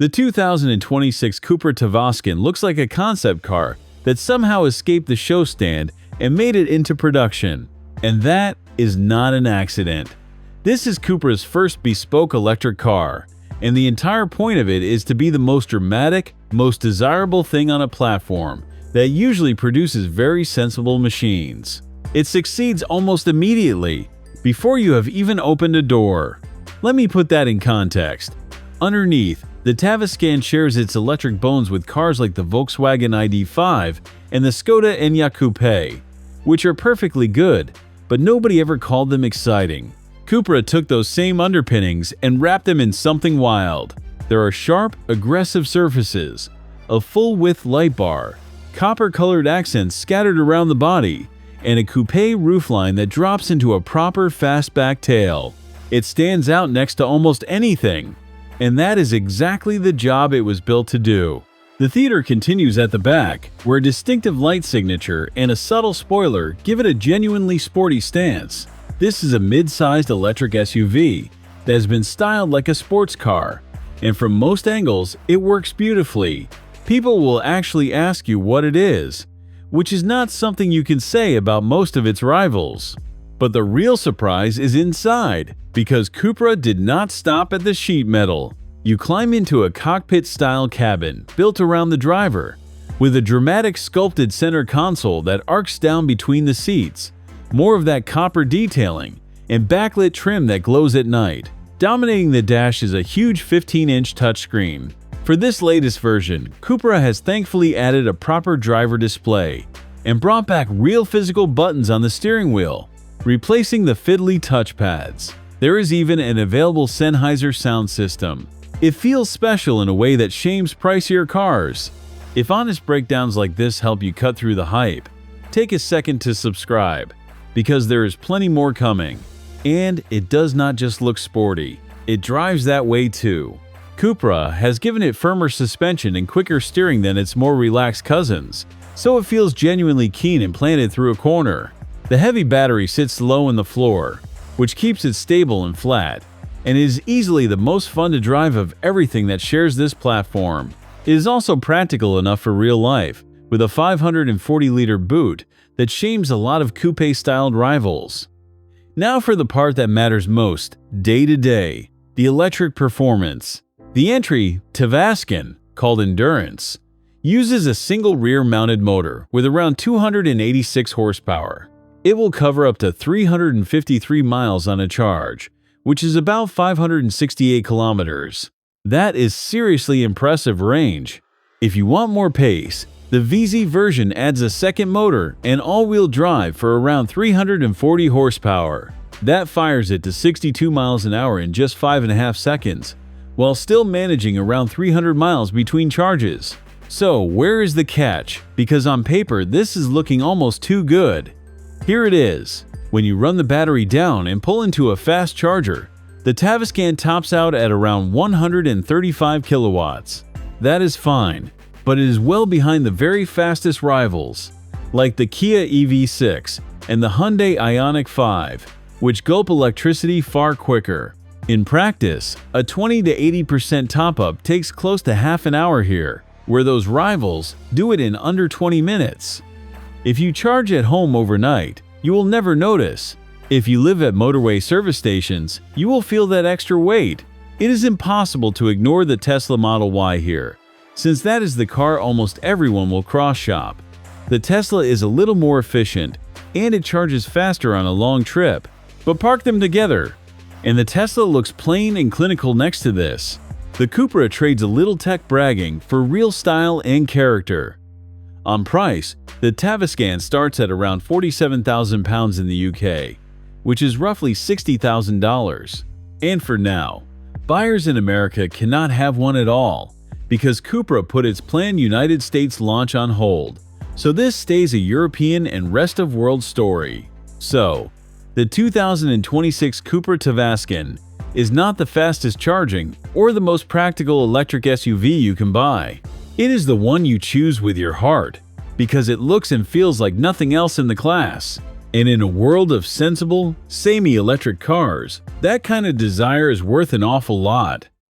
The 2026 Cupra Tavascan looks like a concept car that somehow escaped the show stand and made it into production. And that is not an accident. This is Cupra's first bespoke electric car, and the entire point of it is to be the most dramatic, most desirable thing on a platform that usually produces very sensible machines. It succeeds almost immediately, before you have even opened a door. Let me put that in context. Underneath, the Tavascan shares its electric bones with cars like the Volkswagen ID.5 and the Skoda Enyaq Coupe, which are perfectly good, but nobody ever called them exciting. Cupra took those same underpinnings and wrapped them in something wild. There are sharp, aggressive surfaces, a full-width light bar, copper-colored accents scattered around the body, and a coupe roofline that drops into a proper fastback tail. It stands out next to almost anything, and that is exactly the job it was built to do. The theater continues at the back, where a distinctive light signature and a subtle spoiler give it a genuinely sporty stance. This is a mid-sized electric SUV that has been styled like a sports car, and from most angles, it works beautifully. People will actually ask you what it is, which is not something you can say about most of its rivals. But the real surprise is inside, because Cupra did not stop at the sheet metal. You climb into a cockpit-style cabin built around the driver, with a dramatic sculpted center console that arcs down between the seats, more of that copper detailing, and backlit trim that glows at night. Dominating the dash is a huge 15-inch touchscreen. For this latest version, Cupra has thankfully added a proper driver display and brought back real physical buttons on the steering wheel, replacing the fiddly touchpads. There is even an available Sennheiser sound system. It feels special in a way that shames pricier cars. If honest breakdowns like this help you cut through the hype, take a second to subscribe, because there is plenty more coming. And it does not just look sporty, it drives that way too. Cupra has given it firmer suspension and quicker steering than its more relaxed cousins, so it feels genuinely keen and planted through a corner. The heavy battery sits low in the floor, which keeps it stable and flat, and is easily the most fun to drive of everything that shares this platform. It is also practical enough for real life, with a 540-liter boot that shames a lot of coupe-styled rivals. Now for the part that matters most, day to day, the electric performance. The entry, Tavascan, called Endurance, uses a single rear-mounted motor with around 286 horsepower. It will cover up to 353 miles on a charge, which is about 568 kilometers. That is seriously impressive range. If you want more pace, the VZ version adds a second motor and all-wheel drive for around 340 horsepower. That fires it to 62 miles an hour in just 5.5 seconds, while still managing around 300 miles between charges. So where is the catch? Because on paper, this is looking almost too good. Here it is. When you run the battery down and pull into a fast charger, the Tavascan tops out at around 135 kilowatts. That is fine, but it is well behind the very fastest rivals, like the Kia EV6 and the Hyundai Ioniq 5, which gulp electricity far quicker. In practice, a 20 to 80% top-up takes close to half an hour here, where those rivals do it in under 20 minutes. If you charge at home overnight, you will never notice. If you live at motorway service stations, you will feel that extra weight. It is impossible to ignore the Tesla Model Y here, since that is the car almost everyone will cross-shop. The Tesla is a little more efficient, and it charges faster on a long trip, but park them together, and the Tesla looks plain and clinical next to this. The Cupra trades a little tech bragging for real style and character. On price, the Tavascan starts at around £47,000 in the UK, which is roughly $60,000. And for now, buyers in America cannot have one at all, because Cupra put its planned United States launch on hold. So this stays a European and rest of world story. So, the 2026 Cupra Tavascan is not the fastest charging or the most practical electric SUV you can buy. It is the one you choose with your heart, because it looks and feels like nothing else in the class. And in a world of sensible, samey electric cars, that kind of desire is worth an awful lot.